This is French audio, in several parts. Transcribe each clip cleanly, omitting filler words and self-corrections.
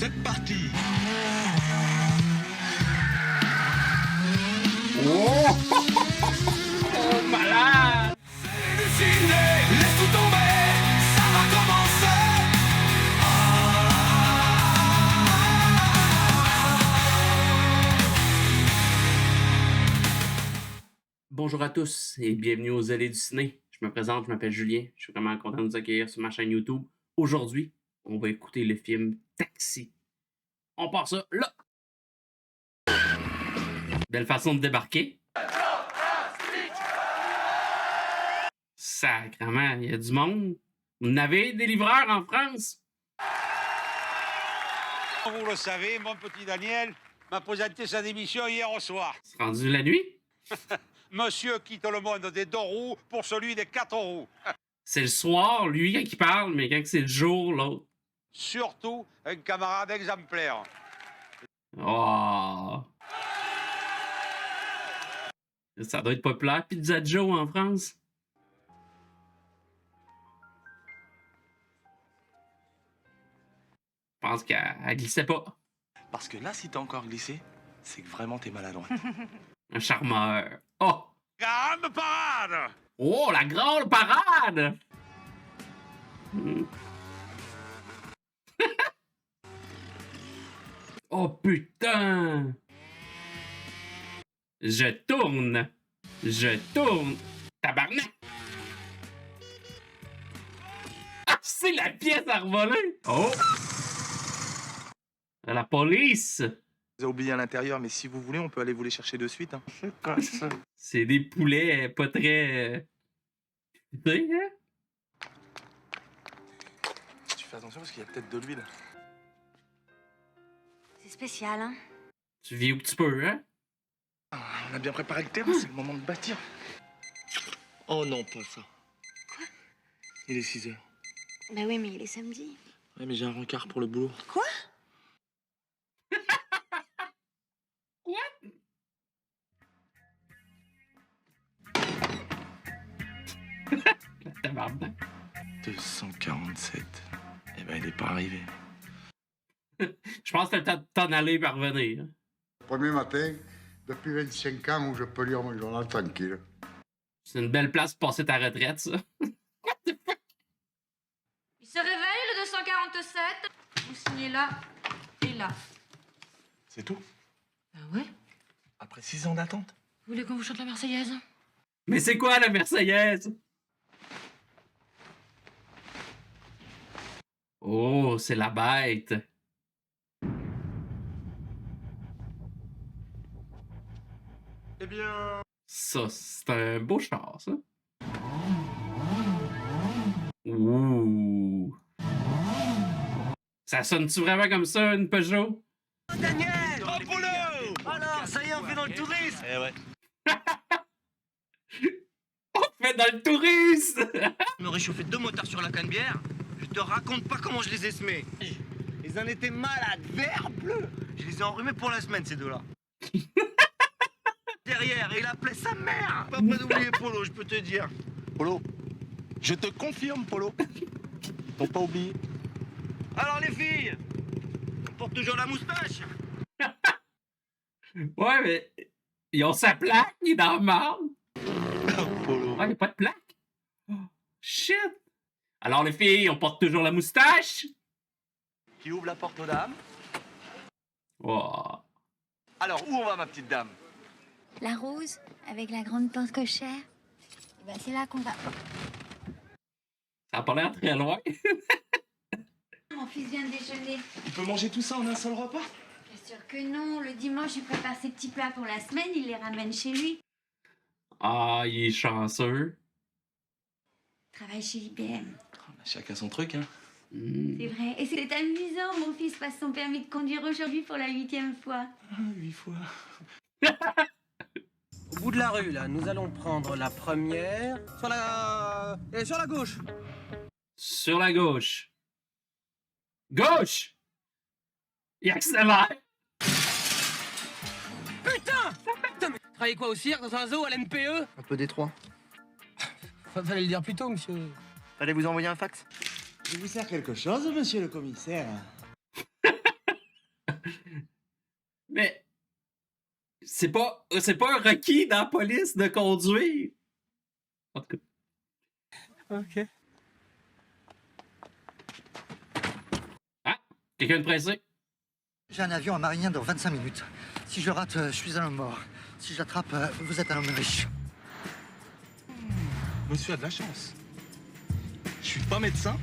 C'est parti. Oh, oh malade! Halluciné, laisse tout tomber, ça va commencer. Bonjour à tous et bienvenue aux Allées du ciné. Je me présente, je m'appelle Julien. Je suis vraiment content de vous accueillir sur ma chaîne YouTube. Aujourd'hui, on va écouter le film Taxi. On part ça là! Belle façon de débarquer. Sacrement, il y a du monde. Vous n'avez des livreurs en France? Vous le savez, mon petit Daniel m'a présenté sa démission hier au soir. C'est rendu la nuit? Monsieur quitte le monde des 2 roues pour celui des 4 roues. C'est le soir, lui, quand il parle, mais quand c'est le jour, l'autre. Surtout un camarade exemplaire. Oh! Ça doit être populaire, Pizza Joe en France. Je pense qu'elle glissait pas. Parce que là, si t'as encore glissé, c'est que vraiment t'es maladroit. Un charmeur. Oh! Grande parade! Oh, la grande parade! Oh putain! Je tourne! Je tourne! Tabarnak! Ah, c'est la pièce à revoler! Oh! La police! Vous avez oublié à l'intérieur, mais si vous voulez, on peut aller vous les chercher de suite. Hein. C'est quoi ça? C'est des poulets pas très... Tu sais, hein? Tu fais attention parce qu'il y a peut-être de l'huile. C'est spécial, hein? Tu vis où tu peux, hein? On a bien préparé le terrain, c'est le moment de bâtir. Oh non, pas ça. Quoi? Il est 6 heures. Bah oui, mais il est samedi. Ouais, mais j'ai un rencard pour le boulot. Quoi? What? La tabarnak. 247. Eh ben, il est pas arrivé. Je pense que t'as le temps de t'en aller et revenir. Premier matin, depuis 25 ans où je peux lire mon journal tranquille. C'est une belle place pour passer ta retraite, ça. Il se réveille, le 247. Vous signez là et là. C'est tout? Ah ouais? Après 6 ans d'attente? Vous voulez qu'on vous chante la Marseillaise? Mais c'est quoi la Marseillaise? Oh, c'est la bête. Eh bien... Ça, c'est un beau char, ça. Ouh. Ça sonne-tu vraiment comme ça, une Peugeot? Daniel! Au boulot! Alors, ça y est, on fait dans le tourisme! Eh ouais. On fait dans le tourisme! Je me réchauffais 2 motards sur la canne-bière. Je te raconte pas comment je les ai semés. Ils en étaient malades, vert, bleu. Je les ai enrhumés pour la semaine, ces deux-là. Derrière, et il appelait sa mère. Pas près d'oublier Polo, je peux te dire. Polo, je te confirme, Polo. T'as pas oublié. Alors les filles, on porte toujours la moustache. Ouais, mais ils ont sa plaque, il est dans la marde. Polo. Ouais, il n'y a pas de plaque. Oh, shit. Alors les filles, on porte toujours la moustache? Qui ouvre la porte aux dames? Oh. Alors, où on va, ma petite dame? La rose, avec la grande porte cochère. Et ben c'est là qu'on va. Ça a pas l'air très loin. Mon fils vient de déjeuner. On peut manger tout ça en un seul repas? Bien sûr que non. Le dimanche, il prépare ses petits plats pour la semaine. Il les ramène chez lui. Ah, il est chanceux. Il travaille chez IBM. Chacun son truc, hein. C'est vrai. Et c'est amusant. Mon fils passe son permis de conduire aujourd'hui pour la 8e fois. Ah, 8 fois. Au bout de la rue, là, nous allons prendre la première sur la gauche. Sur la gauche. Gauche! Il accélère! Putain! Putain, mais travaillez quoi au cirque, dans un zoo, à l'NPE? Un peu détroit. Fallait le dire plus tôt, monsieur. Fallait vous envoyer un fax. Je vous sers quelque chose, monsieur le commissaire? Mais c'est pas un requis dans la police de conduire. En tout cas. Ok. Ah, quelqu'un de pressé? J'ai un avion à Marignane dans 25 minutes. Si je rate, je suis un homme mort. Si je l'attrape, vous êtes un homme riche. Monsieur a de la chance. Je suis pas médecin,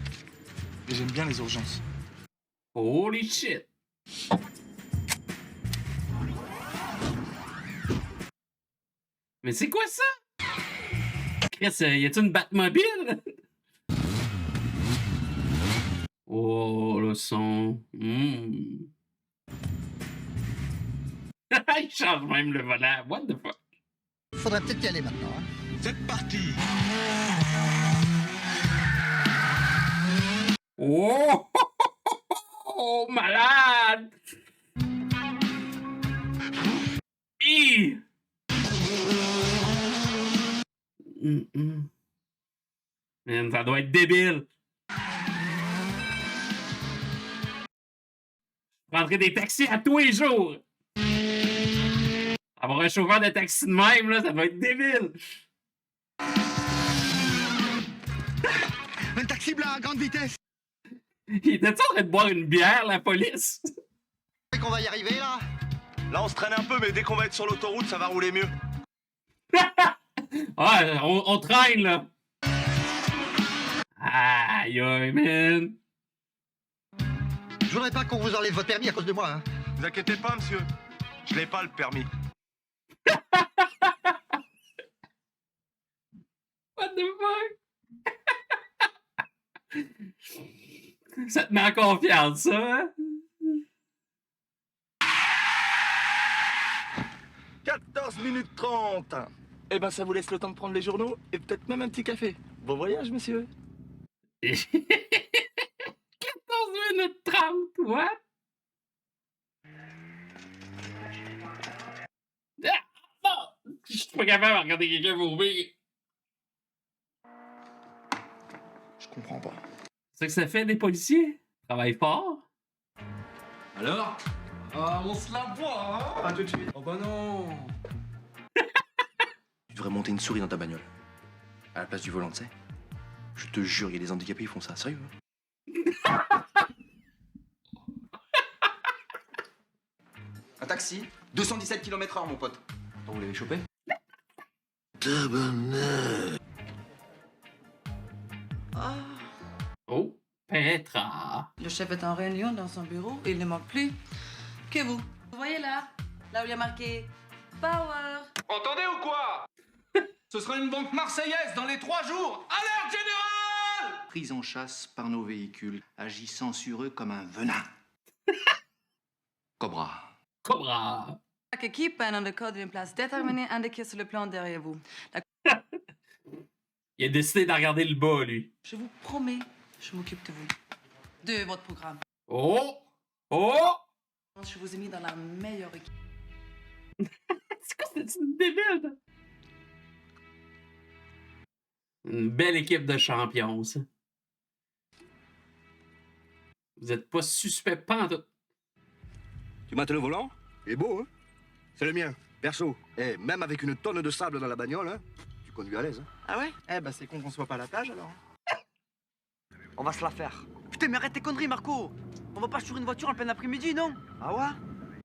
mais j'aime bien les urgences. Holy shit! Mais c'est quoi ça? Chris, y a-t-il une Batmobile? Oh, le son. Il change même le volant. What the fuck? Faudrait peut-être y aller maintenant. Hein. C'est parti. Oh! Oh, malade! Hi! Man, ça doit être débile. Je prendrais des taxis à tous les jours. Avoir un chauffeur de taxi de même, là, ça doit être débile. Un taxi blanc à grande vitesse. Il était en train de boire une bière, la police? Et qu'on va y arriver là? Là, on se traîne un peu, mais dès qu'on va être sur l'autoroute, ça va rouler mieux. Ah, on traîne, là. Aïe, aïe, man. Je voudrais pas qu'on vous enlève votre permis à cause de moi. Hein. Vous inquiétez pas, monsieur. Je l'ai pas, le permis. What the fuck? Ça te met en confiance, ça, hein? 14 minutes 30. Eh ben, ça vous laisse le temps de prendre les journaux et peut-être même un petit café. Bon voyage, monsieur. 14 minutes 30, what? Ah, non! Je suis pas capable de regarder quelqu'un vomir. Je comprends pas. C'est ça que ça fait des policiers? Travaillent fort? Alors? Ah, on se la voit, hein? À tout de suite. Oh bah non! Tu devrais monter une souris dans ta bagnole. À la place du volant, tu sais. Je te jure, il y a des handicapés qui font ça. Sérieux, hein? Un taxi, 217 km/h, mon pote. Attends, vous l'avez chopé? Oh, Petra. Le chef est en réunion dans son bureau et il ne manque plus que vous. Vous voyez là il y a marqué Power. Entendez ou quoi? Ce sera une banque marseillaise dans les 3 jours! Alerte générale! Prise en chasse par nos véhicules, agissant sur eux comme un venin. Cobra. Cobra. Chaque équipe a un nom de code d'une place déterminée indiquée sur le plan derrière vous. Il a décidé de regarder le bas, lui. Je vous promets, je m'occupe de vous. De votre programme. Oh! Oh! Je vous ai mis dans la meilleure équipe. C'est quoi cette débile? Une belle équipe de champions, ça. Vous êtes pas suspect pantoute. Tu mates le volant? Il est beau, hein? C'est le mien, perso. Et même avec une tonne de sable dans la bagnole, hein, tu conduis à l'aise. Hein? Ah ouais? Eh ben c'est con qu'on soit pas à la plage alors. On va se la faire. Putain, mais arrête tes conneries, Marco. On va pas sur une voiture en plein après-midi, non? Ah ouais?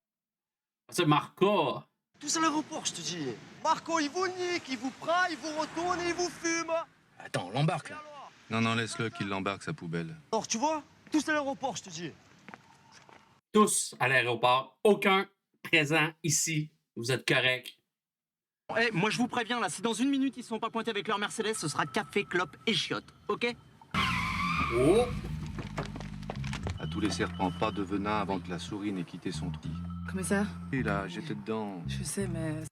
C'est Marco. Tous à l'aéroport, je te dis. Marco, il vous nique, il vous prend, il vous retourne et il vous fume. Attends, on l'embarque là. Non, laisse-le qu'il l'embarque sa poubelle. Alors, tu vois? Tous à l'aéroport, je te dis. Tous à l'aéroport. Aucun présent ici. Vous êtes correct. Eh, moi je vous préviens là, si dans une minute ils sont pas pointés avec leur Mercedes, ce sera café, clope et chiottes, ok? Oh! À tous les serpents, pas de venin avant que la souris n'ait quitté son trou. Commissaire? Et là, j'étais dedans. Je sais, mais...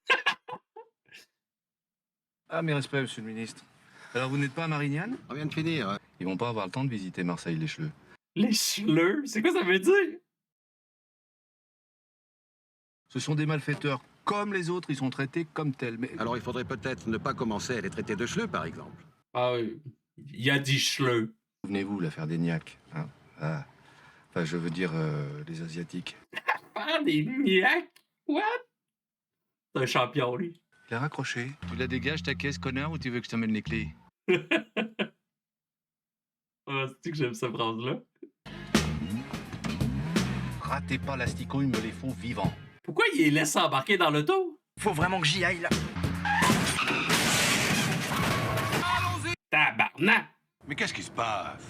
Ah, mes respects, monsieur le ministre. Alors, vous n'êtes pas à Marignane? On vient de finir. Ils vont pas avoir le temps de visiter Marseille, les cheleux. Les cheleux? C'est quoi ça veut dire? Ce sont des malfaiteurs. Comme les autres, ils sont traités comme tels. Mais... Alors il faudrait peut-être ne pas commencer à les traiter de cheleux, par exemple. Ah oui. Il y a dit cheleux. Souvenez-vous, l'affaire des Niaques. Hein? Ah. Enfin, je veux dire, les Asiatiques. faire des niaques? What? C'est un champion, lui. Il a raccroché. Tu la dégages ta caisse, connard, ou tu veux que je t'emmène les clés? Oh, c'est que j'aime cette phrase-là. Ratez pas l'asticot, il me les faut vivants. Pourquoi il les laisse embarquer dans l'auto? Faut vraiment que j'y aille, là. Tabarnak! Mais qu'est-ce qui se passe?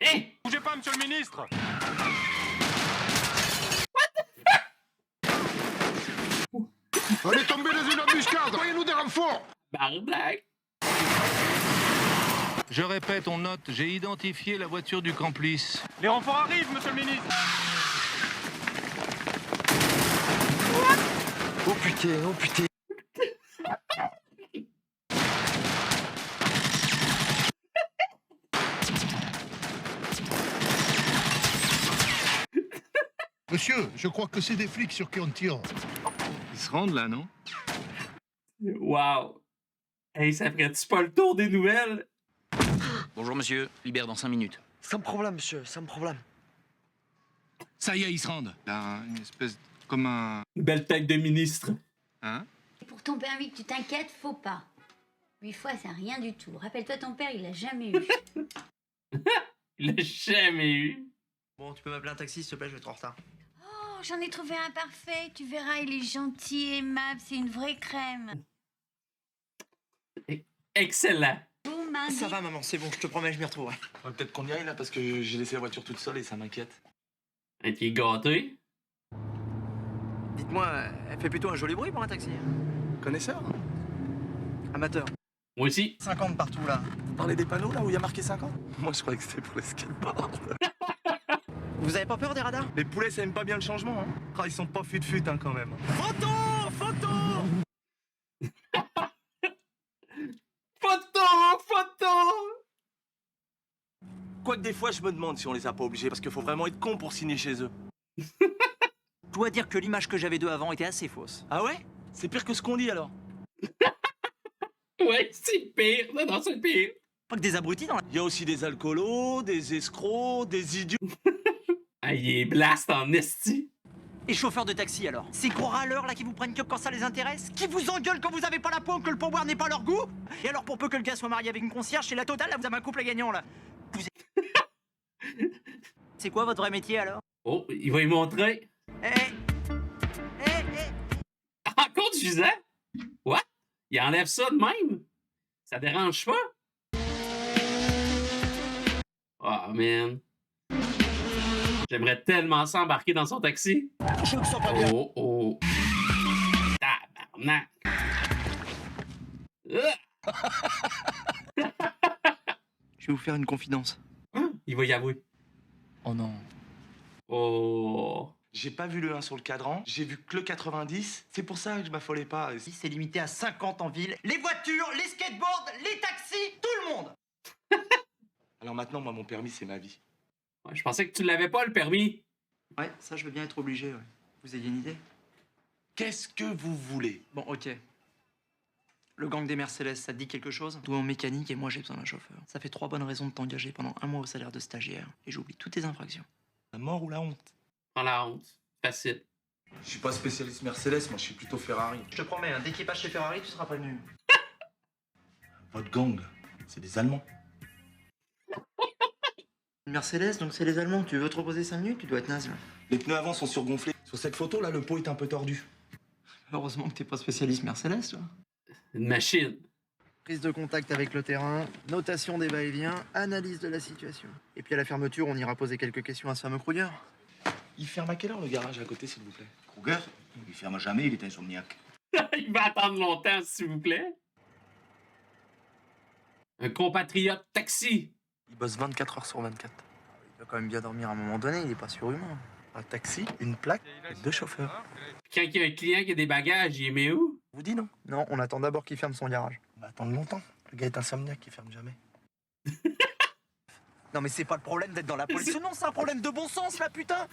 Hé! Bougez pas, monsieur le ministre! On est tombé dans une embuscade. Voyez-nous des renforts. Bardac! Je répète, on note, j'ai identifié la voiture du complice. Les renforts arrivent, monsieur le ministre! Oh putain, oh putain. Monsieur, je crois que c'est des flics sur qui on tire. Ils se rendent là, non? Wow! Hey, ça ferait-tu pas le tour des nouvelles? Bonjour monsieur, libère dans 5 minutes. Sans problème, monsieur, sans problème. Ça y est, ils se rendent. Là, une espèce comme un... Une belle tête de ministre. Hein? Pour ton permis que tu t'inquiètes, faut pas. 8 fois, c'est rien du tout. Rappelle-toi, ton père, il l'a jamais eu. Il l'a jamais eu. Bon, tu peux m'appeler un taxi, s'il te plaît, je vais être en retard. Oh, j'en ai trouvé un parfait. Tu verras, il est gentil, aimable, c'est une vraie crème. Excellent. Oh, Mandy. Ça va, maman, c'est bon, je te promets, je m'y retrouverai. Ouais, peut-être qu'on y aille là parce que j'ai laissé la voiture toute seule et ça m'inquiète. Un qui est gâté. Dites-moi, elle fait plutôt un joli bruit pour un taxi. Connaisseur? Amateur. Moi aussi. 50 partout, là. Vous parlez des panneaux là où il y a marqué 50? Moi je croyais que c'était pour les skateboards. Vous avez pas peur des radars? Les poulets ça aime pas bien le changement, hein. Ah, ils sont pas fut-fut hein, quand même. Photo! Photo! Photo! Quoique des fois je me demande si on les a pas obligés parce qu'il faut vraiment être con pour signer chez eux. Je dois dire que l'image que j'avais d'eux avant était assez fausse. Ah ouais? C'est pire que ce qu'on dit alors. Ouais, c'est le pire. Non, c'est le pire. Pas que des abrutis dans la... Il y a aussi des alcoolos, des escrocs, des idiots. Ah, il est blast en esti. Et chauffeurs de taxi alors? Ces gros râleurs là qui vous prennent que quand ça les intéresse? Qui vous engueulent quand vous avez pas la peau, que le pourboire n'est pas leur goût? Et alors pour peu que le gars soit marié avec une concierge, c'est la totale, là vous avez un couple gagnant là. C'est quoi votre vrai métier alors? Oh, il va y montrer. Encore du gisant? What? Il enlève ça de même? Ça dérange pas? Oh, man. J'aimerais tellement s'embarquer dans son taxi. Je me sens pas bien. Oh, oh. Tabarnak. Je vais vous faire une confidence. Il va y avouer. Oh non. Oh. J'ai pas vu le 1 sur le cadran, j'ai vu que le 90. C'est pour ça que je m'affolais pas. C'est limité à 50 en ville. Les voitures, les skateboards, les taxis, tout le monde. Alors maintenant, moi, mon permis, c'est ma vie. Ouais, je pensais que tu l'avais pas, le permis. Ouais, ça je veux bien être obligé, ouais. Vous avez une idée? Qu'est-ce que vous voulez? Bon, ok. Le gang des Mercedes, ça te dit quelque chose? Toi en mécanique et moi j'ai besoin d'un chauffeur. Ça fait 3 bonnes raisons de t'engager pendant 1 mois au salaire de stagiaire. Et j'oublie toutes tes infractions. La mort ou la honte? Prends la honte. Facile. Je suis pas spécialiste Mercedes, moi je suis plutôt Ferrari. Je te promets, dès qu'il passe chez Ferrari, tu seras prévenu. Votre gang, c'est des Allemands. Une Mercedes, donc c'est les Allemands. Tu veux te reposer 5 minutes? Tu dois être naze là. Les pneus avant sont surgonflés. Sur cette photo là, le pot est un peu tordu. Heureusement que t'es pas spécialiste Mercedes, toi. Une machine. Prise de contact avec le terrain, notation des va-et-vient, analyse de la situation. Et puis à la fermeture, on ira poser quelques questions à ce fameux Kruger. Il ferme à quelle heure le garage à côté, s'il vous plaît? Kruger, il ferme jamais, il est insomniaque. Il va attendre longtemps, s'il vous plaît. Un compatriote taxi. Il bosse 24 heures sur 24. Il doit quand même bien dormir à un moment donné, il est pas surhumain. Un taxi, une plaque et 2 chauffeurs. Quand il y a un client qui a des bagages, il les met où? Vous dit non? Non, on attend d'abord qu'il ferme son garage. On va attendre longtemps. Le gars est insomniaque, il ferme jamais. Non mais c'est pas le problème d'être dans la police. Non, c'est un problème de bon sens là, putain.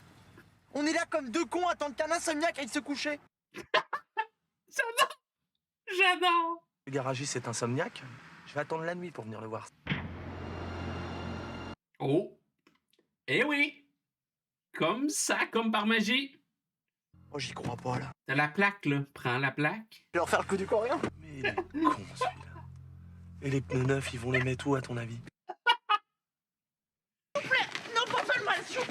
On est là comme deux cons à attendre qu'un insomniaque aille se coucher. J'adore! J'adore! Le garagiste est insomniaque. Je vais attendre la nuit pour venir le voir. Oh! Eh oui! Comme ça, comme par magie. Oh, j'y crois pas, là. T'as la plaque, là. Prends la plaque. Je vais refaire le coup du coréen. Mais il est con, celui-là. Et les pneus neufs, ils vont les mettre où, à ton avis? S'il vous plaît, non, pas faire le mal, s'il vous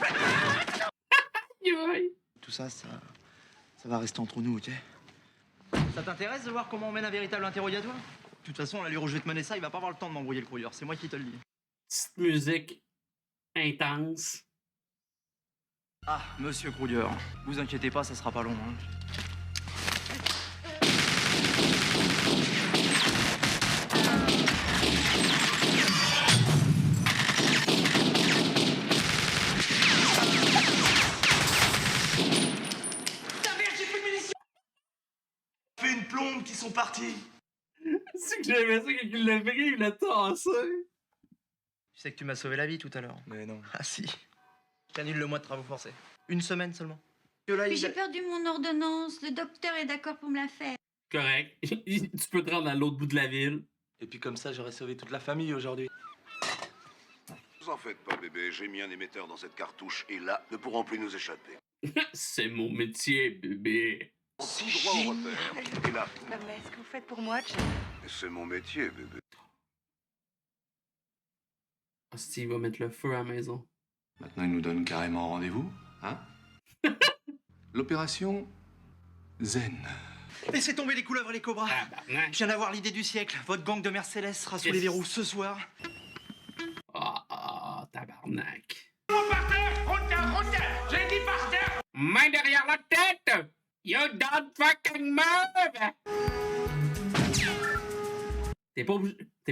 plaît. Tout ça, ça va rester entre nous, ok? Ça t'intéresse de voir comment on mène un véritable interrogatoire? De toute façon, l'allure où je vais te mener ça, il va pas avoir le temps de m'embrouiller le courrier. C'est moi qui te le dis. Petite musique intense. Ah, monsieur Kruger, vous inquiétez pas, ça sera pas long. Hein. Fait une plombe qui sont partis. C'est que j'aimais ça quand il l'a pris, il l'a tassé. Tu sais que tu m'as sauvé la vie tout à l'heure. Mais non. Ah si. J'annule le mois de travaux forcés. Une semaine seulement. Que là, Mais il... j'ai perdu mon ordonnance. Le docteur est d'accord pour me la faire. Correct. Tu peux te rendre à l'autre bout de la ville. Et puis comme ça, j'aurais sauvé toute la famille aujourd'hui. Vous en faites pas, bébé. J'ai mis un émetteur dans cette cartouche et là, ne pourront plus nous échapper. C'est mon métier, bébé. Tout droit au repère. Et là, Non, mais est-ce que vous faites pour moi, Jack? c'est mon métier, bébé. Ah, Steve va mettre le feu à la maison. Maintenant, il nous donne carrément rendez-vous, hein? L'opération Zen. Laissez tomber les couleuvres et les cobras. Je viens d'avoir l'idée du siècle. Votre gang de mères célestes sera sous les verrous ce soir. Ah, tabarnak. Par terre, route, j'ai dit par terre. Main derrière la tête! You don't fucking move! T'es pas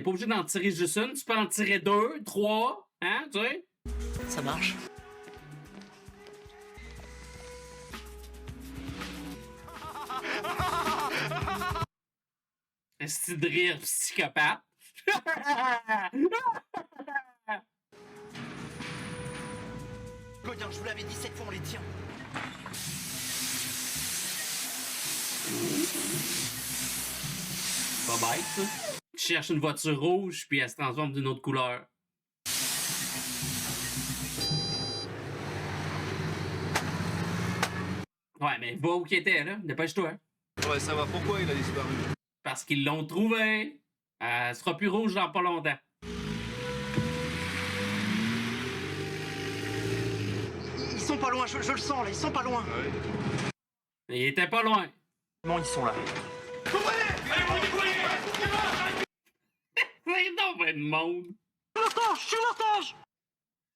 obligé d'en tirer juste une, tu peux en tirer 2, 3, hein, tu sais? Ça marche. Est-ce de rire psychopathe? Godin, je vous l'avais dit 7 fois, on les tient. Pas bête, ça. Tu cherches une voiture rouge, puis elle se transforme d'une autre couleur. Ouais, mais va où qu'il était, là. Dépêche-toi. Ouais, ça va. Pourquoi il a disparu? Parce qu'ils l'ont trouvé. Elle sera plus rouge dans pas longtemps. Ils sont pas loin, je le sens là, ils sont pas loin. Il était pas loin. Non, ils sont là. C'est donc ben de monde. Je suis l'otage.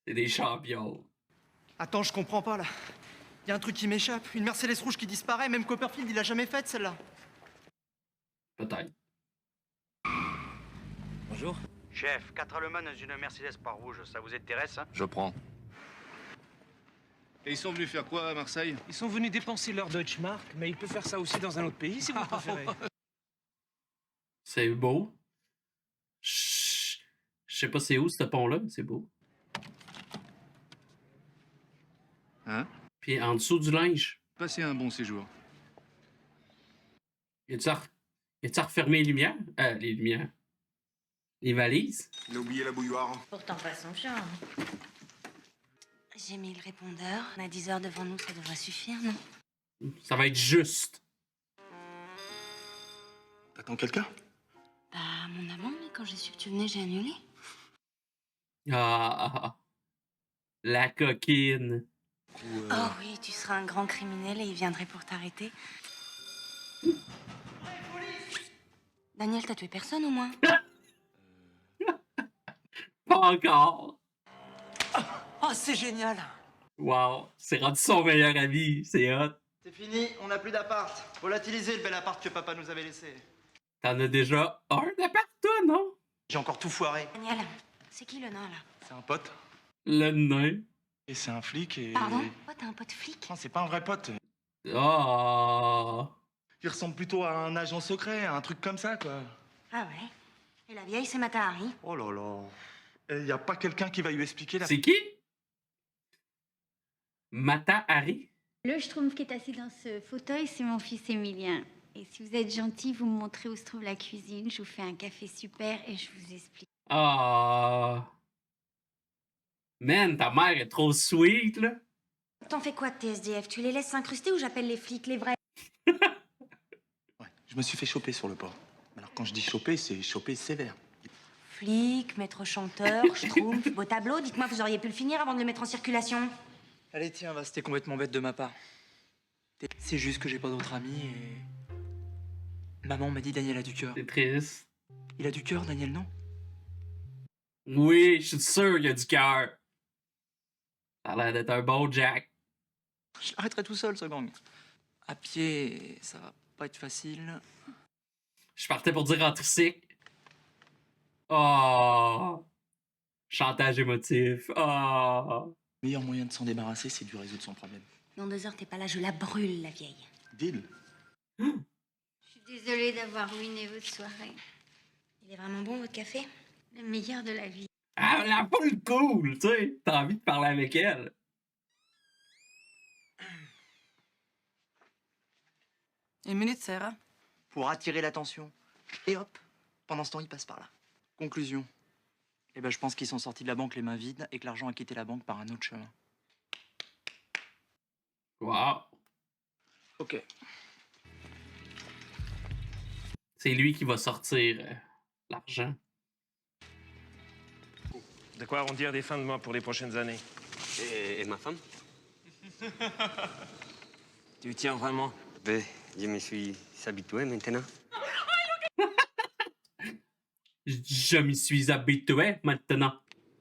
C'est des champions. Attends, je comprends pas là. Y a un truc qui m'échappe, une Mercedes rouge qui disparaît, même Copperfield il l'a jamais faite celle-là. Peut-être. Bonjour. Chef, 4 Allemands dans une Mercedes pas rouge, ça vous intéresse, hein? Je prends. Et ils sont venus faire quoi à Marseille? Ils sont venus dépenser leur Deutschmark, mais ils peuvent faire ça aussi dans un autre pays si vous préférez. C'est beau. Je sais pas c'est où ce pont-là, mais c'est beau. Hein? Puis en dessous du linge. Passez un bon séjour. Y a-tu refermé les lumières? Les lumières. Les valises? Il a oublié la bouilloire. Pourtant pas son charme. J'ai mis le répondeur. On a 10 heures devant nous, ça devrait suffire, non? Ça va être juste. T'attends quelqu'un? Bah, mon amant, mais quand j'ai su que tu venais, j'ai annulé. Ah, la coquine. Oh oui, tu seras un grand criminel et il viendrait pour t'arrêter. Daniel, t'as tué personne au moins? Pas encore. Oh, c'est génial. Wow, c'est rendu son meilleur ami, c'est hot. C'est fini, on n'a plus d'appart. Volatiliser le bel appart que papa nous avait laissé. T'en as déjà un d'appart, toi, non? J'ai encore tout foiré. Daniel, c'est qui le nain là? C'est un pote. Le nain. Et c'est un flic et... Pardon? Oh, t'as un pote flic? Non, c'est pas un vrai pote. Oh. Il ressemble plutôt à un agent secret, un truc comme ça, quoi. Ah ouais? Et la vieille, c'est Mata Hari? Oh là là. Et y a pas quelqu'un qui va lui expliquer la... C'est qui? Mata Hari? Le Schtroumpf qui est assis dans ce fauteuil, c'est mon fils Émilien. Et si vous êtes gentil, vous me montrez où se trouve la cuisine. Je vous fais un café super et je vous explique. Ah. Man, ta mère est trop sweet, là. T'en fais quoi de tes SDF? Tu les laisses s'incruster ou j'appelle les flics, les vrais? Je me suis fait choper sur le port. Alors quand je dis choper, c'est choper sévère. Flic, maître chanteur, schtroumpf, beau tableau. Dites-moi, vous auriez pu le finir avant de le mettre en circulation. Allez, tiens, va, c'était complètement bête de ma part. C'est juste que j'ai pas d'autres amis et... Maman m'a dit Daniel a du cœur. C'est triste. Il a du cœur, Daniel, non? Oui, je suis sûr qu'il y a du cœur. Ça a l'air d'être un bon Jack. Je l'arrêterai tout seul, ce gang. À pied, ça va pas être facile. Je partais pour dire en tricycle. Oh! Chantage émotif. Oh! Le meilleur moyen de s'en débarrasser, c'est de lui résoudre son problème. Dans 2 heures, t'es pas là, je la brûle, la vieille. Deal. Je suis désolée d'avoir ruiné votre soirée. Il est vraiment bon, votre café? Le meilleur de la vie. Ah, la foule cool, tu sais. T'as envie de parler avec elle. Une minute, Sarah. Pour attirer l'attention. Et hop, pendant ce temps, il passe par là. Conclusion. Eh ben, je pense qu'ils sont sortis de la banque les mains vides et que l'argent a quitté la banque par un autre chemin. Wow. Ok. C'est lui qui va sortir l'argent. De quoi arrondir des fins de mois pour les prochaines années. Et ma femme? Tu tiens vraiment? Ben, je me suis habitué maintenant. Je m'y suis habitué maintenant.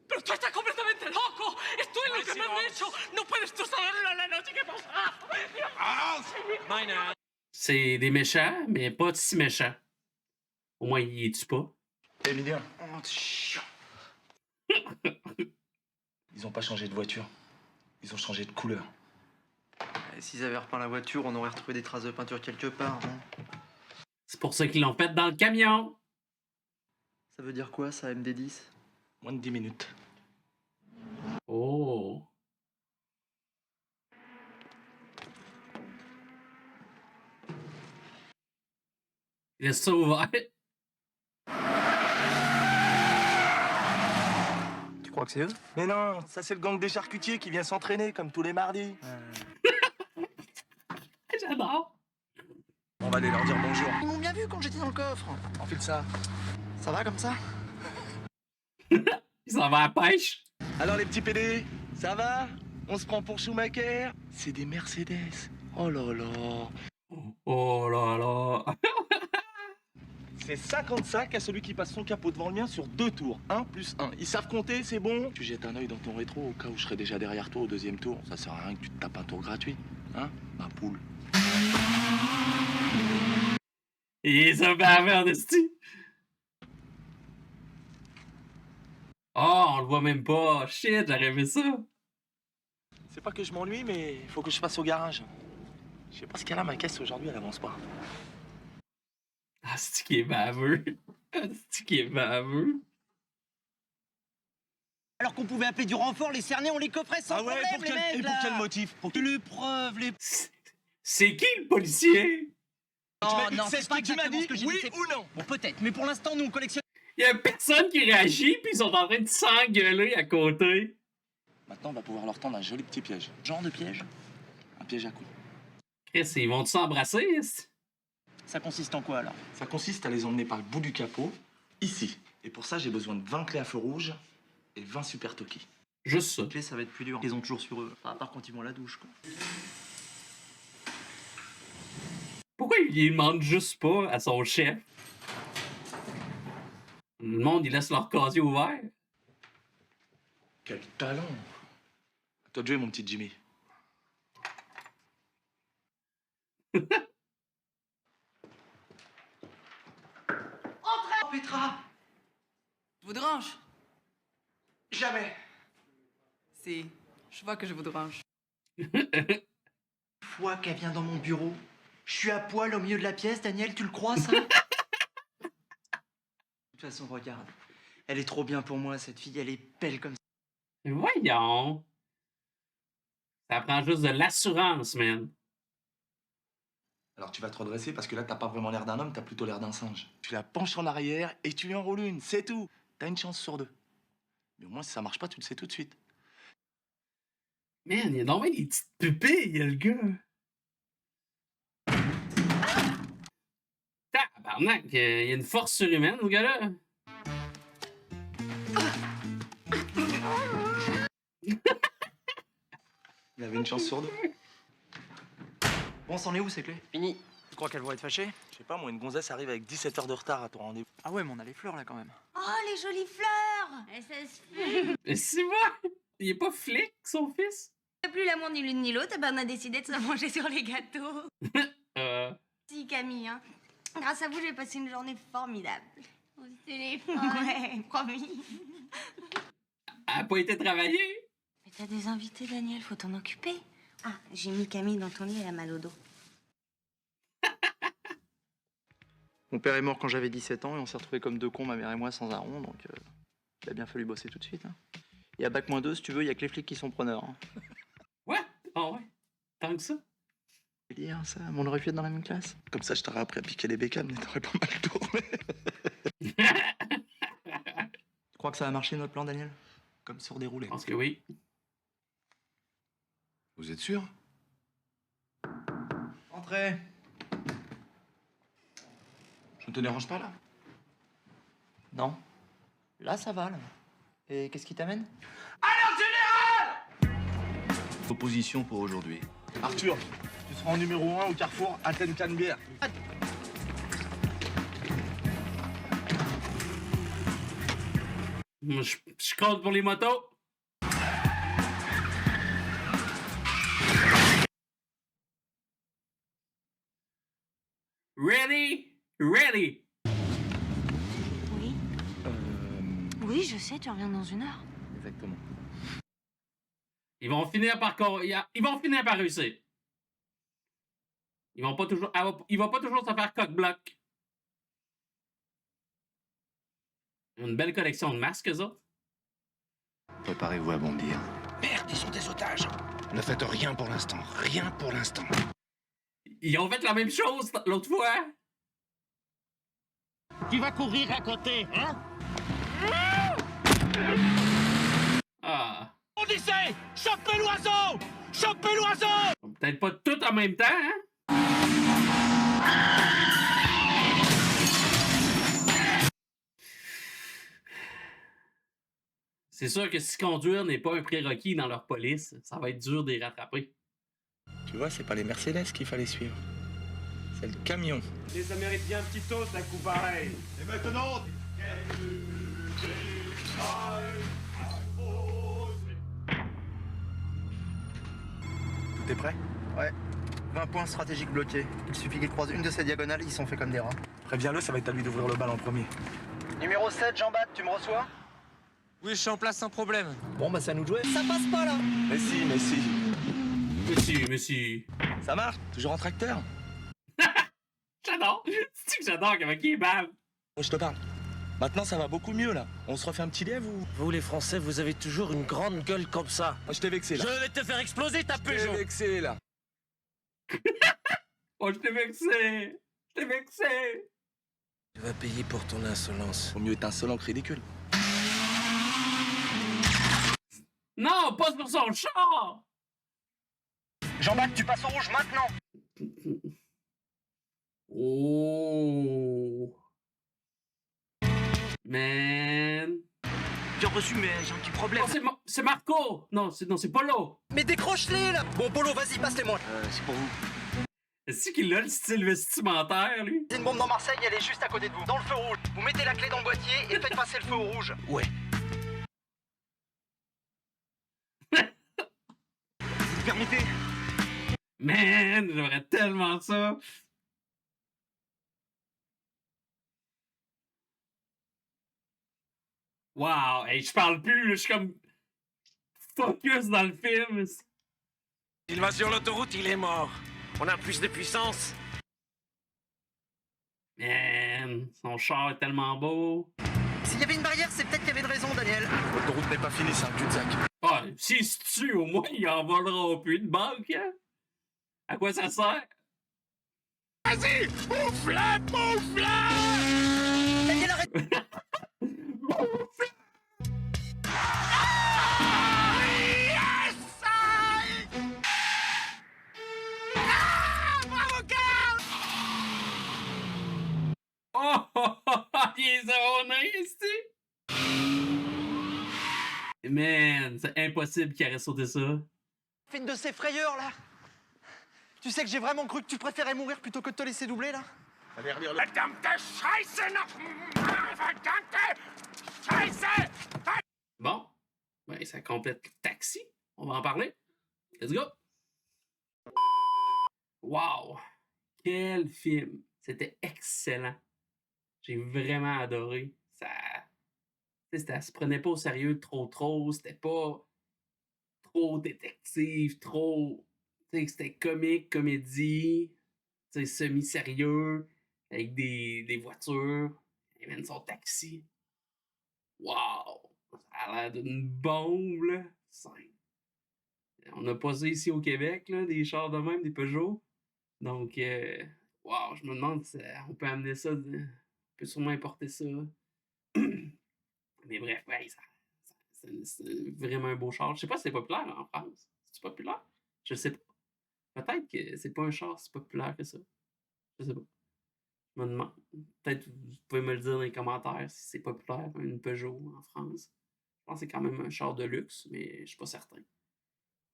Pero tú estás completamente loco. Esto es lo que me han hecho. No puedes tú saber la noche que pasa. C'est des méchants, mais pas si méchants. Au moins, ils les tuent pas. Emilien. Ils ont pas changé de voiture. Ils ont changé de couleur. Et s'ils avaient repeint la voiture, on aurait retrouvé des traces de peinture quelque part, non? C'est pour ça qu'ils l'ont fait dans le camion. Ça veut dire quoi, ça, MD10? Moins de 10 minutes. Oh. Laisse ça ouvert. Tu crois que c'est eux? Mais non, ça c'est le gang des charcutiers qui vient s'entraîner comme tous les mardis. J'adore. On va aller leur dire bonjour. Ils m'ont bien vu quand j'étais dans le coffre. Enfile ça. Ça va comme ça? Il s'en va à la pêche. Alors les petits PD, ça va? On se prend pour Schumacher? C'est des Mercedes. Oh là là. Oh là là. C'est 55 à celui qui passe son capot devant le mien sur 2 tours. 1 plus 1. Ils savent compter, c'est bon? Tu jettes un œil dans ton rétro au cas où je serai déjà derrière toi au 2e tour. Ça sert à rien que tu te tapes un tour gratuit. Hein? Ma poule. Il est un baveur de style. Oh, on le voit même pas. Shit, j'aurais aimé ça. C'est pas que je m'ennuie, mais il faut que je passe au garage. Je sais pas ce qu'elle a, ma caisse aujourd'hui, elle avance pas. Ah, c'est qui est baveux. C'est qui est baveux. Alors qu'on pouvait appeler du renfort, les cernés, on les coffrait sans problème, pour les quel, mecs, et pour là. quel motif? Pour que... Les preuves, les... C'est qui le policier? Non, non, c'est ce que tu m'as dit, que j'ai oui dit. ou non? Bon, peut-être, mais pour l'instant, nous, on collectionne... Il y a personne qui réagit, puis ils sont en train de s'engueuler à côté. Maintenant, on va pouvoir leur tendre un joli petit piège. Genre de piège? Un piège à coups. Chris, ils vont s'embrasser? Ça consiste en quoi, alors? Ça consiste à les emmener par le bout du capot, ici. Et pour ça, j'ai besoin de 20 clés à feu rouge et 20 super Toki. Juste ça. Les clés, ça va être plus dur. Ils ont toujours sur eux. Enfin, à part quand ils vont à la douche, quoi. Pourquoi il demande juste pas à son chef? Le monde, il laisse leur casier ouvert. Quel talent! À toi de jouer, mon petit Jimmy. Entrez, Petra. Je vous dérange? Jamais. Si, je vois que je vous dérange. Une fois qu'elle vient dans mon bureau, je suis à poil au milieu de la pièce, Daniel, tu le crois, ça? De toute façon, regarde. Elle est trop bien pour moi, cette fille, elle est belle comme ça. Voyons. Ça prend juste de l'assurance, man. Alors tu vas te redresser parce que là, t'as pas vraiment l'air d'un homme, t'as plutôt l'air d'un singe. Tu la penches en arrière et tu lui enroules une, c'est tout. T'as une chance sur 2. Mais au moins, si ça marche pas, tu le sais tout de suite. Man, il a donc des petites pupilles, le gars. Tabarnak, il y a une force surhumaine, ce gars-là. Il avait une chance sur deux. Bon, c'en est où ces clés? Fini. Tu crois qu'elles vont être fâchées? Je sais pas, moi, une gonzesse arrive avec 17 heures de retard à ton rendez-vous. Ah ouais, mais on a les fleurs là quand même. Oh, les jolies fleurs! Et ça se fait. Mais c'est moi! Il est pas flic, son fils? Plus l'amour ni l'une ni l'autre, ben on a décidé de se manger sur les gâteaux. Si, Camille, hein. Grâce à vous, j'ai passé une journée formidable. Au téléphone. Ouais, promis. Elle a pas été travailler? Mais t'as des invités, Daniel, faut t'en occuper. Ah, j'ai mis Camille dans ton lit, elle a mal au dos. Mon père est mort quand j'avais 17 ans et on s'est retrouvés comme deux cons, ma mère et moi, sans un rond, donc il a bien fallu bosser tout de suite. Hein. Et à Bac-2, si tu veux, il y a que les flics qui sont preneurs. Hein. Ouais? Ah ouais? Tant que ça? C'est dire ça, mais on aurait pu être dans la même classe. Comme ça, je t'aurais appris à piquer les bécanes, mais t'aurais pas mal tourné. Tu crois que ça va marcher notre plan, Daniel? Comme sur des roulés. Je pense que oui. Vous êtes sûr? Entrez. Je ne te dérange pas, là? Non. Là, ça va, là. Et qu'est-ce qui t'amène? Opposition pour aujourd'hui. Arthur, tu seras en numéro 1 au carrefour Athènes-Canebière. Je compte pour les motos. Ready? Ready! Oui? Oui, je sais, tu reviens dans 1 heure. Exactement. Ils vont finir par réussir. Ils vont pas toujours se faire coq-bloc. Une belle collection de masques, eux autres. Préparez-vous à bondir. Merde, ils sont des otages. Ne faites rien pour l'instant. Rien pour l'instant. Ils ont fait la même chose l'autre fois. Tu vas courir à côté, hein? Ah. Odyssée! Chopez l'oiseau! Chopez l'oiseau! Peut-être pas tout en même temps, hein? C'est sûr que si conduire n'est pas un prérequis dans leur police, ça va être dur de les rattraper. Tu vois, c'est pas les Mercedes qu'il fallait suivre. C'est le camion. Et ça mérite bien un petit toast, un coup pareil. Et maintenant... Tout est prêt? Ouais. 20 points stratégiques bloqués. Il suffit qu'ils croisent une de ces diagonales, ils sont faits comme des rats. Préviens-le, ça va être à lui d'ouvrir le bal en premier. Numéro 7, Jean-Baptiste, tu me reçois? Oui, je suis en place sans problème. Bon, bah c'est à nous de jouer. Ça passe pas, là! Mais si, mais si. Mais si. Ça marche? Toujours en tracteur? J'adore! C'est que j'adore comment il est bave. Je te parle. Maintenant, ça va beaucoup mieux, là. On se refait un petit lièvre ou... Vous, les Français, vous avez toujours une grande gueule comme ça. Je t'ai vexé, là. Je vais te faire exploser ta Peugeot. Je t'ai vexé, là. Oh, je t'ai vexé! Je t'ai vexé! Tu vas payer pour ton insolence. Vaut mieux être insolent que ridicule. Non, pas sur son char! Jean-Baptiste, tu passes au rouge maintenant! Oh! Man! Bien reçu, mais j'ai un petit problème. Oh, c'est Marco! Non, c'est Polo! Mais décroche-les, là! Bon, Polo, vas-y, passe-les-moi. C'est pour vous. Est-ce qu'il a le style vestimentaire, lui? C'est une bombe dans Marseille, elle est juste à côté de vous. Dans le feu rouge. Vous mettez la clé dans le boîtier et faites passer le feu au rouge. Ouais. Vous permettez? Man, j'aimerais tellement ça! Wow! Hey, je parle plus, là, je suis comme focus dans le film. Il va sur l'autoroute, il est mort. On a plus de puissance. Man, son char est tellement beau. S'il y avait une barrière, c'est peut-être qu'il y avait une raison, Daniel. L'autoroute n'est pas finie, c'est un cul-de-sac. Ah, s'il se tue, au moins, il en volera plus de banque, hein? À quoi ça sert? Vas-y! Oufla! Oufla! Daniel, arrête! Ah, yes! Il est zoné, ici! Man, c'est impossible qu'il aurait sauté ça. Fais une de ces frayeurs, là. Tu sais que j'ai vraiment cru que tu préférais mourir plutôt que de te laisser doubler, là. Allez, relire le... Verdammte Scheiße noch! Verdammte Scheiße! Bon, ben ça complète Taxi. On va en parler. Let's go! Wow! Quel film! C'était excellent. J'ai vraiment adoré. Ça se prenait pas au sérieux trop. C'était pas trop détective, trop... C'était comique, comédie, semi-sérieux, avec des voitures. Et même son taxi. Wow! Ça a l'air d'une bombe, là. On n'a pas ça ici au Québec, là, des chars de même, des Peugeot. Donc, wow, je me demande si on peut amener ça, on peut sûrement importer ça. Mais bref, ouais, c'est vraiment un beau char. Je sais pas si c'est populaire en France. C'est populaire? Je sais pas. Peut-être que c'est pas un char si populaire que ça. Je sais pas. Je me demande. Peut-être que vous pouvez me le dire dans les commentaires si c'est populaire, une Peugeot en France. Je pense que c'est quand même un char de luxe, mais je suis pas certain.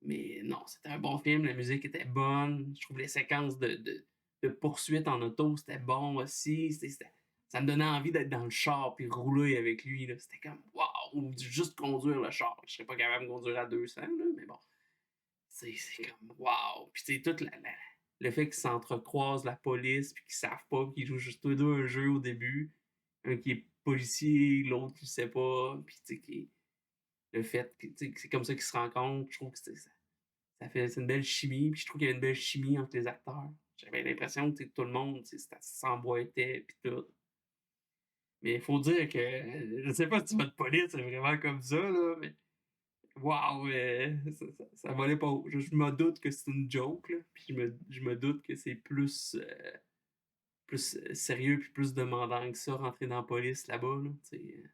Mais non, c'était un bon film, la musique était bonne. Je trouve les séquences de poursuite en auto, c'était bon aussi. Ça me donnait envie d'être dans le char puis rouler avec lui. Là. C'était comme waouh, ou juste conduire le char. Je serais pas capable de conduire à 200, là, mais bon. C'est comme waouh. Puis c'est tout le fait qu'ils s'entrecroisent la police puis qu'ils savent pas, qu'ils jouent juste tous les deux un jeu au début. Un qui est policier, l'autre qui le sait pas. Puis tu sais, le fait que c'est comme ça qu'ils se rencontrent, je trouve que c'est une belle chimie. Puis je trouve qu'il y a une belle chimie entre les acteurs. J'avais l'impression que tout le monde s'emboîtait puis tout. Mais il faut dire que je sais pas si tu vas te police, c'est vraiment comme ça, là, mais waouh, ça valait pas haut. Je me doute que c'est une joke, là, puis je me doute que c'est plus sérieux puis plus demandant que ça, rentrer dans la police là-bas. Là, le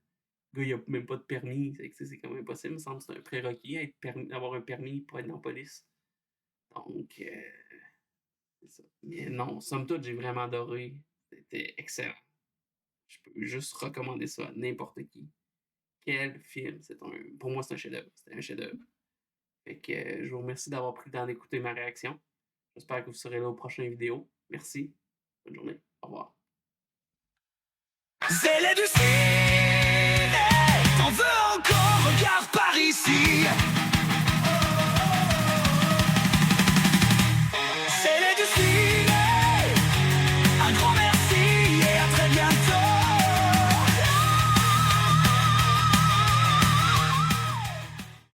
gars, il a même pas de permis. C'est quand même impossible. Il me semble que c'est un prérequis d'avoir un permis pour être dans la police. Donc, c'est ça. Mais non, somme toute, j'ai vraiment adoré. C'était excellent. Je peux juste recommander ça à n'importe qui. Quel film! Pour moi, c'est un chef-d'œuvre. C'était un chef-d'œuvre. Fait que je vous remercie d'avoir pris le temps d'écouter ma réaction. J'espère que vous serez là aux prochaines vidéos. Merci. Bonne journée. Au revoir. C'est les du ciné. T'en veux encore? Regarde par ici.